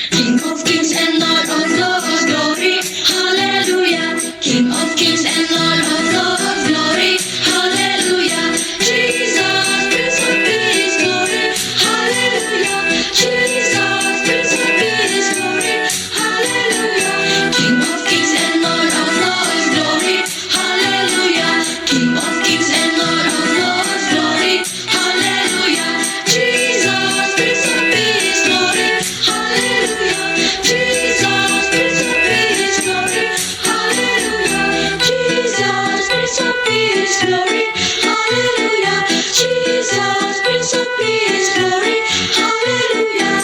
King of kings and Lord of lords, glory, hallelujah. King of kings and Lord of lords, glory, hallelujah. Jesus, Prince of Peace, glory, hallelujah. Jesus, Prince of Peace, glory, hallelujah. King of kings and Lord of lords, glory, hallelujah. King of kings and Lord of lords, glory, hallelujah. Jesus, Prince of Peace, glory, hallelujah. Jesus, Prince of Peace, glory, hallelujah. Jesus, Prince of Peace, glory, hallelujah. Jesus, Prince of Peace, glory, hallelujah.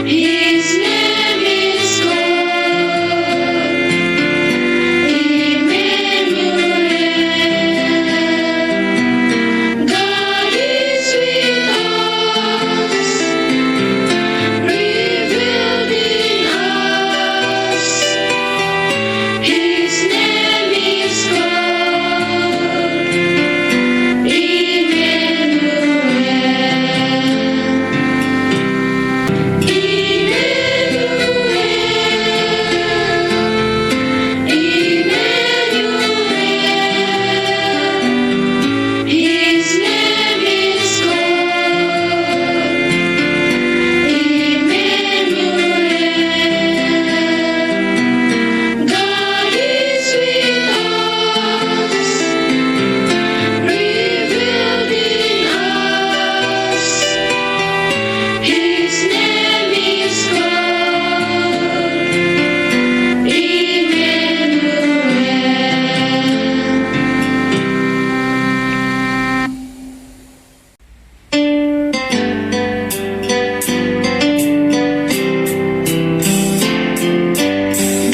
His name is called Emmanuel. God is with us, revealed in us. His name is called His name is called Emmanuel. God is with us, revealed in us. His name is called Emmanuel.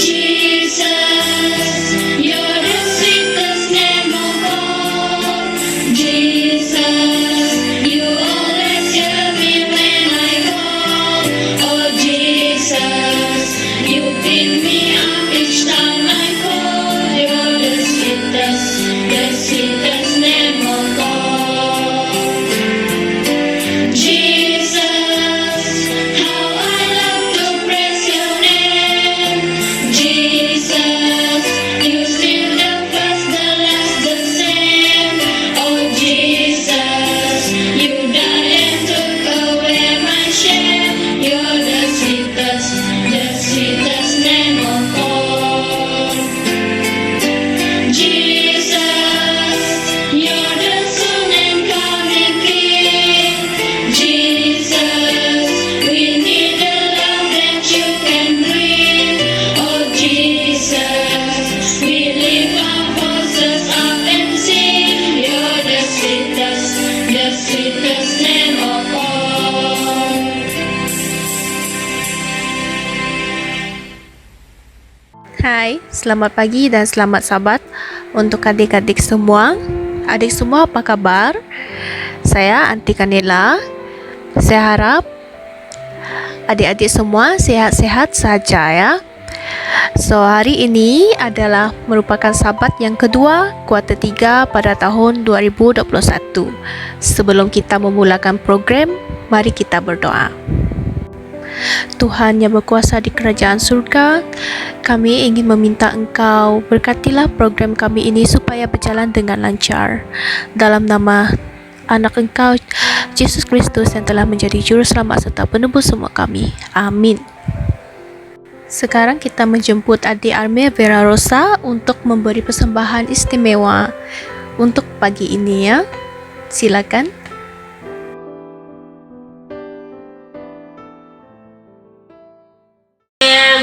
Jesus, you're the sweetest name of all. Jesus, you always hear me when I call. Oh Jesus, you pick me up each time I fall. You're the sweetest name of all. Jesus, how I love to praise your name. Jesus, you still the first, the last, the same. Oh Jesus, you died and took away my shame. You're the sweetest name of all. Jesus, you're the soon and coming King. Jesus, we need the love that you can bring. Oh Jesus, we lift our voices up and sing. You're the sweetest name of all. Hai, selamat pagi dan selamat Sabat untuk adik-adik semua. Adik semua apa kabar? Saya Aunty Kanela. Saya harap adik-adik semua sehat-sehat saja ya. So hari ini adalah merupakan Sabat yang kedua kuarter 3 pada tahun 2021. Sebelum kita memulakan program, mari kita berdoa. Tuhan yang berkuasa di kerajaan surga, kami ingin meminta Engkau berkatilah program kami ini supaya berjalan dengan lancar. Dalam nama anak Engkau, Yesus Kristus yang telah menjadi juru selamat serta penebus semua kami. Amin. Sekarang kita menjemput adik Arme Vera Rosa untuk memberi persembahan istimewa untuk pagi ini ya. Silakan.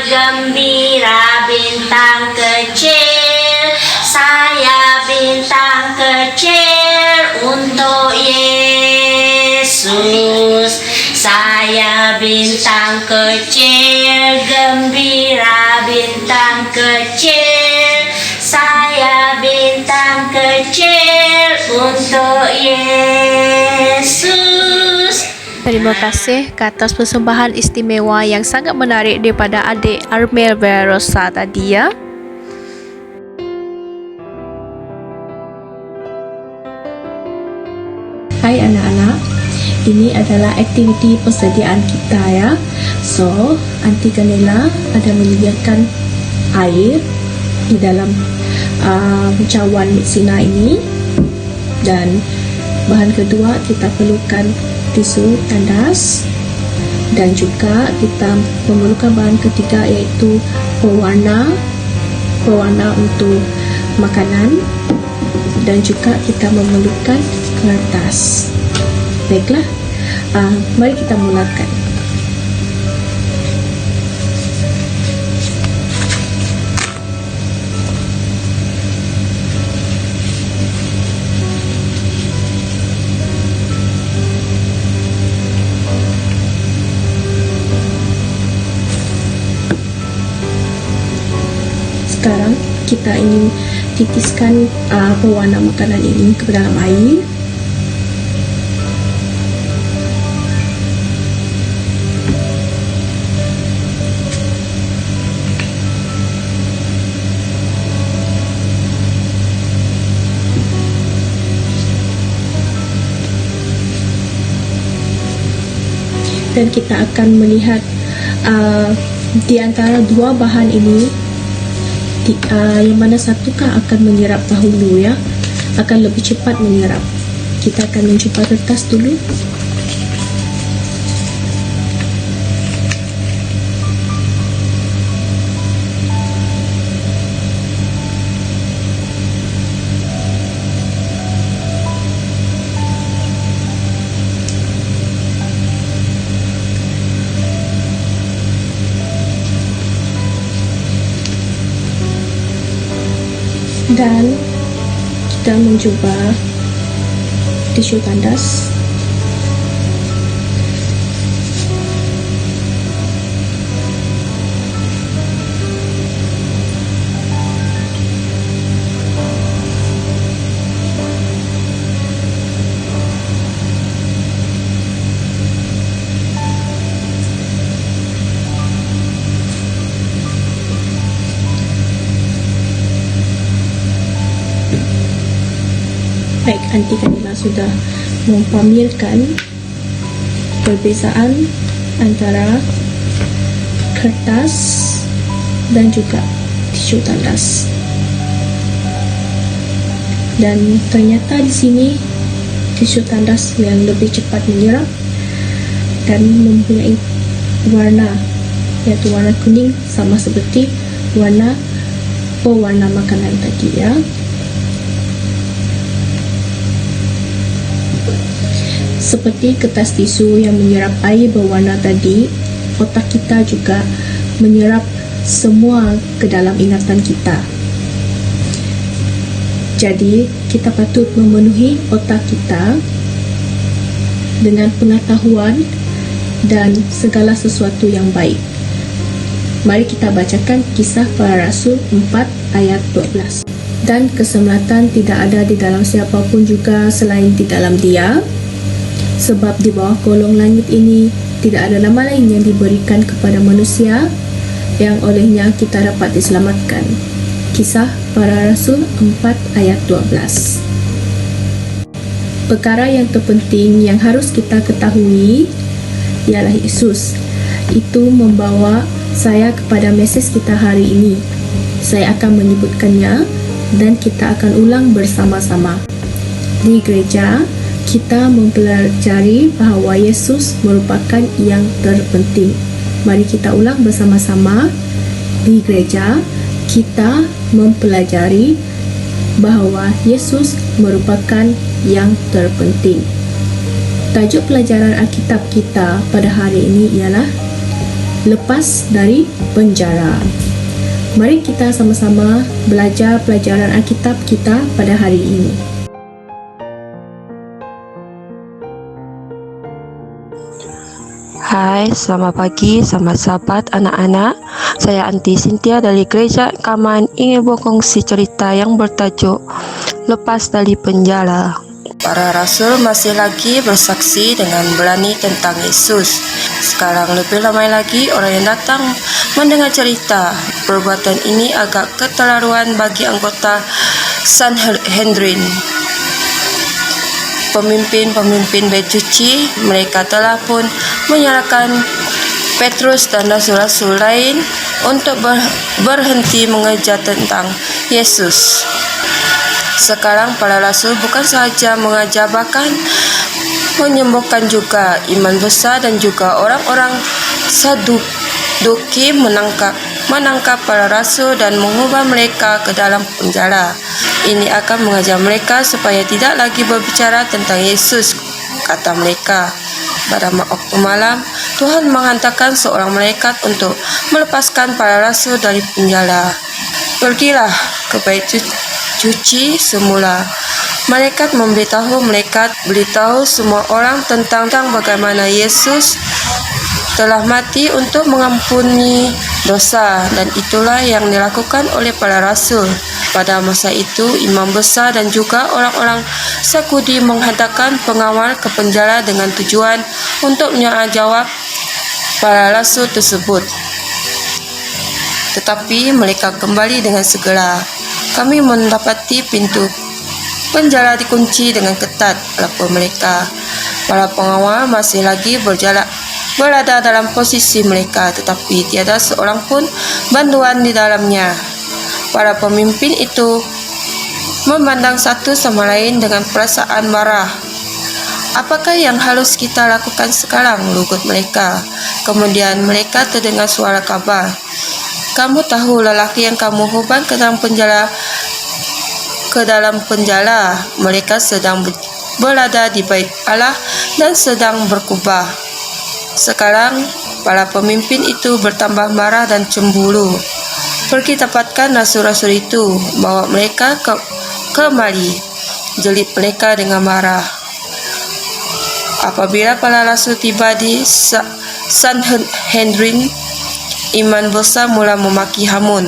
Gembira bintang kecil, saya bintang kecil untuk Yesus. Saya bintang kecil, gembira bintang kecil, saya bintang kecil untuk Yesus. Terima kasih ke atas persembahan istimewa yang sangat menarik daripada adik Armel Verosa tadi ya. Hai anak-anak, ini adalah aktiviti persediaan kita ya. So, Aunty Kanela ada menyediakan air di dalam cawan Mixina ini. Dan bahan kedua kita perlukan tisu tandas. Dan juga kita memerlukan bahan ketiga iaitu pewarna untuk makanan. Dan juga kita memerlukan kertas. Baiklah, mari kita mulakan. Sekarang kita ingin titiskan pewarna makanan ini ke dalam air. Dan kita akan melihat di antara dua bahan ini yang mana satukah akan menyerap dahulu ya, akan lebih cepat menyerap. Kita akan mencuba kertas dulu. Dan kita mencuba tisu tandas. Baik, Aunty Kanela sudah mempamerkan perbezaan antara kertas dan juga tisu tandas. Dan ternyata di sini tisu tandas yang lebih cepat menyerap dan mempunyai warna, yaitu warna kuning sama seperti warna pewarna makanan tadi ya. Seperti kertas tisu yang menyerap air berwarna tadi, otak kita juga menyerap semua ke dalam ingatan kita. Jadi, kita patut memenuhi otak kita dengan pengetahuan dan segala sesuatu yang baik. Mari kita bacakan Kisah Para Rasul 4 ayat 12. Dan kesemlatan tidak ada di dalam siapapun juga selain di dalam Dia. Sebab di bawah kolong langit ini tidak ada nama lain yang diberikan kepada manusia yang olehnya kita dapat diselamatkan. Kisah Para Rasul 4 ayat 12. Perkara yang terpenting yang harus kita ketahui ialah Yesus. Itu membawa saya kepada mesej kita hari ini. Saya akan menyebutkannya dan kita akan ulang bersama-sama. Di gereja, kita mempelajari bahawa Yesus merupakan yang terpenting. Mari kita ulang bersama-sama. Di gereja, kita mempelajari bahawa Yesus merupakan yang terpenting. Tajuk pelajaran Alkitab kita pada hari ini ialah Lepas dari Penjara. Mari kita sama-sama belajar pelajaran Alkitab kita pada hari ini. Hai, selamat pagi, selamat sahabat anak-anak. Saya Aunty Cynthia dari Gereja Kaman ingin berkongsi cerita yang bertajuk Lepas dari Penjara. Para rasul masih lagi bersaksi dengan berani tentang Yesus. Sekarang lebih ramai lagi orang yang datang mendengar cerita. Perbuatan ini agak keterlaluan bagi anggota Sanhedrin. Pemimpin-pemimpin bait suci, mereka telah pun menyalahkan Petrus dan rasul-rasul lain untuk berhenti mengejar tentang Yesus. Sekarang para rasul bukan sahaja mengajar, bahkan menyembuhkan juga. Iman besar dan juga orang-orang Saduki menangkap para rasul dan mengubah mereka ke dalam penjara. Ini akan mengajar mereka supaya tidak lagi berbicara tentang Yesus, kata mereka. Pada waktu malam, Tuhan menghantarkan seorang malaikat untuk melepaskan para rasul dari penjara. Pergilah ke bait suci semula. Malaikat beritahu semua orang tentang bagaimana Yesus telah mati untuk mengampuni dosa, dan itulah yang dilakukan oleh para rasul. Pada masa itu, imam besar dan juga orang-orang Sakudi menghantarkan pengawal ke penjara dengan tujuan untuk menjawab para rasul tersebut. Tetapi mereka kembali dengan segera. Kami mendapati pintu penjara dikunci dengan ketat, lapor mereka. Para pengawal masih lagi berada dalam posisi mereka, tetapi tiada seorang pun bantuan di dalamnya. Para pemimpin itu memandang satu sama lain dengan perasaan marah. Apakah yang harus kita lakukan sekarang? Lugut mereka. Kemudian mereka terdengar suara kabar. Kamu tahu lelaki yang kamu hubang ke dalam penjara. Mereka sedang berada di bait Allah dan sedang berkhutbah. Sekarang para pemimpin itu bertambah marah dan cemburu. Pergi dapatkan rasul-rasul itu, bawa mereka kemari, jelit mereka dengan marah. Apabila para rasul tiba di Sanhedrin, iman besar mula memaki Hamun.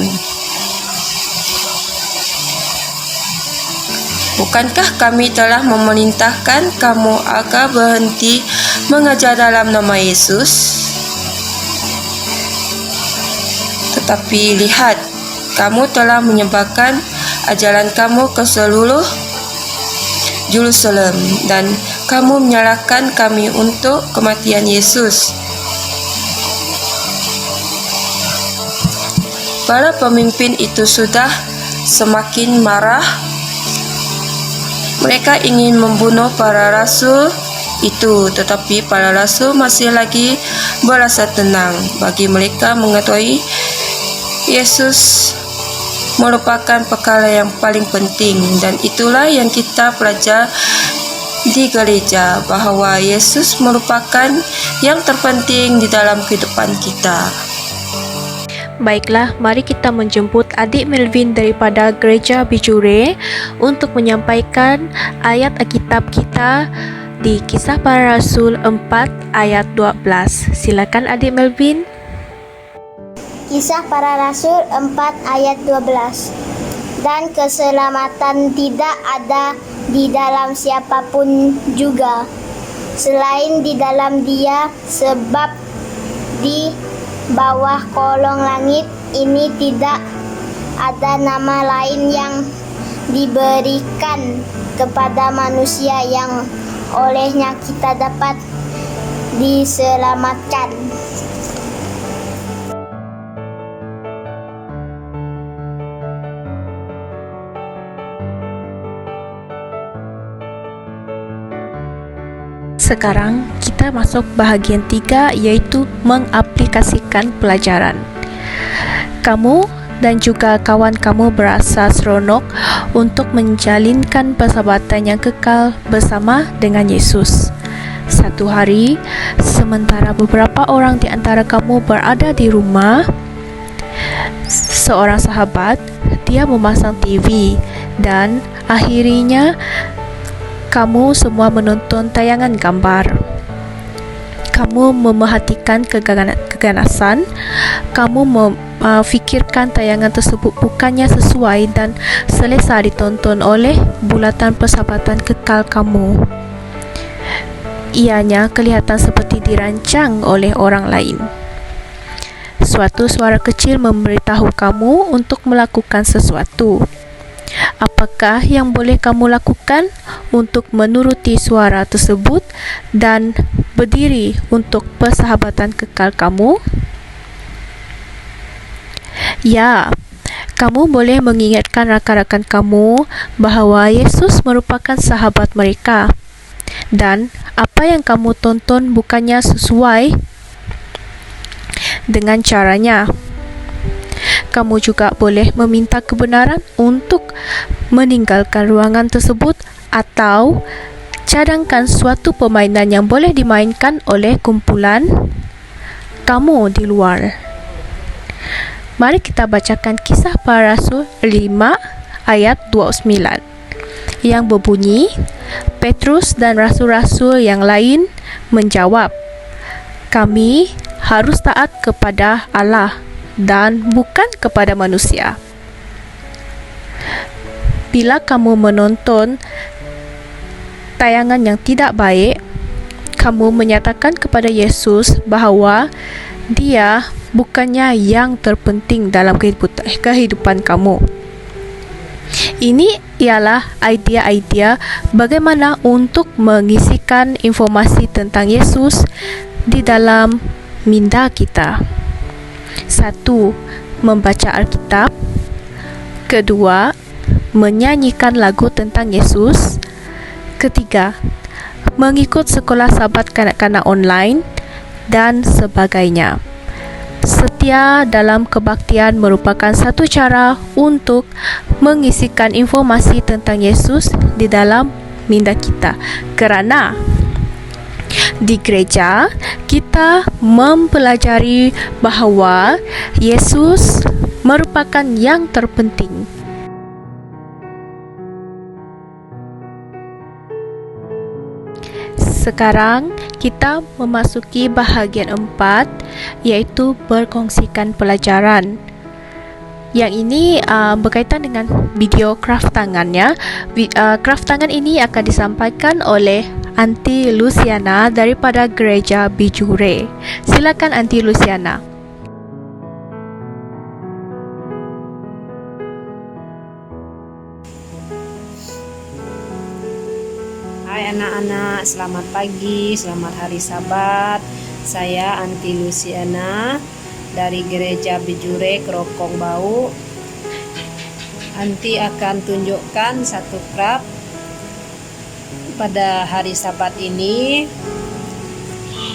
Bukankah kami telah memerintahkan kamu agar berhenti mengajar dalam nama Yesus? Tetapi lihat, kamu telah menyebarkan ajaran kamu ke seluruh Yerusalem dan kamu menyalahkan kami untuk kematian Yesus. Para pemimpin itu sudah semakin marah. Mereka ingin membunuh para rasul itu, tetapi para rasul masih lagi berasa tenang. Bagi mereka mengetahui Yesus merupakan perkara yang paling penting, dan itulah yang kita pelajari di gereja, bahawa Yesus merupakan yang terpenting di dalam kehidupan kita. Baiklah, mari kita menjemput adik Melvin daripada Gereja Bijure untuk menyampaikan ayat Alkitab kita di Kisah Para Rasul 4 ayat 12. Silakan adik Melvin. Kisah Para Rasul 4 ayat 12. Dan keselamatan tidak ada di dalam siapapun juga, selain di dalam Dia, sebab di bawah kolong langit ini tidak ada nama lain yang diberikan kepada manusia yang olehnya kita dapat diselamatkan. Sekarang kita masuk bahagian 3, iaitu mengaplikasikan pelajaran. Kamu dan juga kawan kamu berasa seronok untuk menjalinkan persahabatan yang kekal bersama dengan Yesus. Satu hari, sementara beberapa orang di antara kamu berada di rumah, seorang sahabat, dia memasang TV dan akhirnya kamu semua menonton tayangan gambar. kamu memerhatikan keganasan, kamu memfikirkan tayangan tersebut bukannya sesuai dan selesa ditonton oleh bulatan persahabatan kekal kamu. Ianya kelihatan seperti dirancang oleh orang lain. Suatu suara kecil memberitahu kamu untuk melakukan sesuatu. Apakah yang boleh kamu lakukan untuk menuruti suara tersebut dan berdiri untuk persahabatan kekal kamu? Ya, kamu boleh mengingatkan rakan-rakan kamu bahawa Yesus merupakan sahabat mereka dan apa yang kamu tonton bukannya sesuai dengan caranya. Kamu juga boleh meminta kebenaran untuk meninggalkan ruangan tersebut atau cadangkan suatu permainan yang boleh dimainkan oleh kumpulan kamu di luar. Mari kita bacakan Kisah Para Rasul 5 ayat 29 yang berbunyi, Petrus dan rasul-rasul yang lain menjawab, kami harus taat kepada Allah dan bukan kepada manusia. Bila kamu menonton tayangan yang tidak baik, kamu menyatakan kepada Yesus bahawa Dia bukannya yang terpenting dalam kehidupan kamu. Ini ialah idea-idea bagaimana untuk mengisikan informasi tentang Yesus di dalam minda kita. 1. Membaca Alkitab. 2. Menyanyikan lagu tentang Yesus. 3. Mengikut sekolah sahabat kanak-kanak online dan sebagainya. Setia dalam kebaktian merupakan satu cara untuk mengisikan informasi tentang Yesus di dalam minda kita. Kerana di gereja, kita mempelajari bahawa Yesus merupakan yang terpenting. Sekarang kita memasuki bahagian 4, iaitu berkongsikan pelajaran. Yang ini berkaitan dengan video kraft tangannya. Kraft tangan ini akan disampaikan oleh Aunty Luciana daripada Gereja Bijure. Silakan Aunty Luciana. Hai anak-anak, selamat pagi, selamat hari Sabat. Saya Aunty Luciana dari Gereja Bijure Kerokong Bau. Aunty akan tunjukkan satu craft pada hari Sabat ini.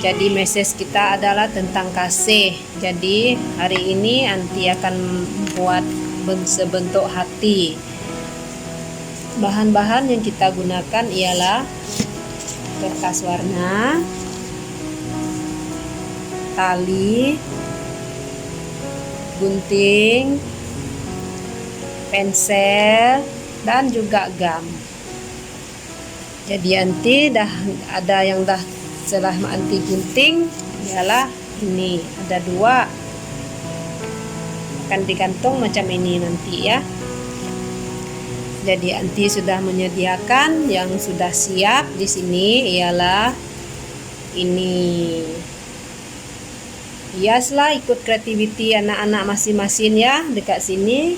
Jadi message kita adalah tentang kasih. Jadi hari ini Aunty akan buat sebentuk hati. Bahan-bahan yang kita gunakan ialah kertas warna, tali, gunting, pensel, dan juga gam. Jadi Aunty dah ada yang dah setelah Aunty gunting ialah ini, ada 2. Akan digantung macam ini nanti ya. Jadi Aunty sudah menyediakan yang sudah siap di sini ialah ini. Hiaslah ikut kreativiti anak-anak masing-masing ya. Dekat sini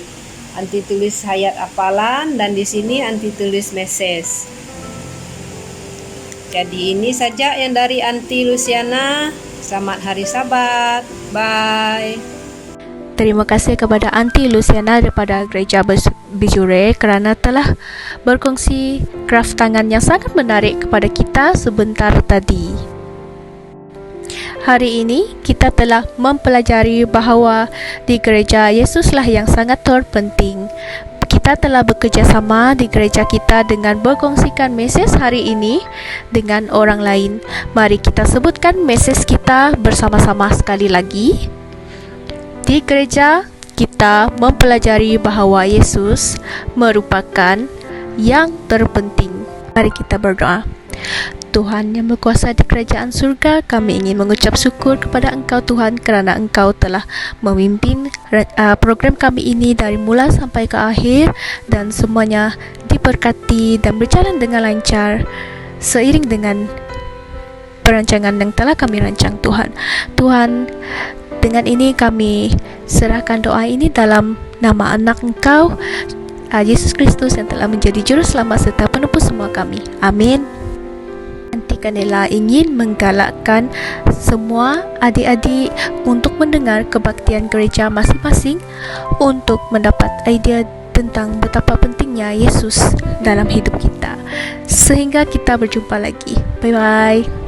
Aunty tulis ayat hafalan dan di sini Aunty tulis message. Jadi ini saja yang dari Aunty Luciana. Selamat hari Sabat. Bye. Terima kasih kepada Aunty Luciana daripada Gereja Bijure kerana telah berkongsi kraft tangan yang sangat menarik kepada kita sebentar tadi. Hari ini kita telah mempelajari bahawa di gereja Yesuslah yang sangat terpenting. Kita telah bekerjasama di gereja kita dengan berkongsikan mesej hari ini dengan orang lain. Mari kita sebutkan mesej kita bersama-sama sekali lagi. Di gereja, kita mempelajari bahawa Yesus merupakan yang terpenting. Mari kita berdoa. Tuhan yang berkuasa di kerajaan surga, kami ingin mengucap syukur kepada Engkau Tuhan kerana Engkau telah memimpin program kami ini dari mula sampai ke akhir dan semuanya diberkati dan berjalan dengan lancar seiring dengan perancangan yang telah kami rancang Tuhan. Tuhan, dengan ini kami serahkan doa ini dalam nama anak Engkau, Yesus Kristus yang telah menjadi juru selamat serta penebus semua kami. Amin. Aunty Kanela ingin menggalakkan semua adik-adik untuk mendengar kebaktian gereja masing-masing untuk mendapat idea tentang betapa pentingnya Yesus dalam hidup kita. Sehingga kita berjumpa lagi. Bye-bye.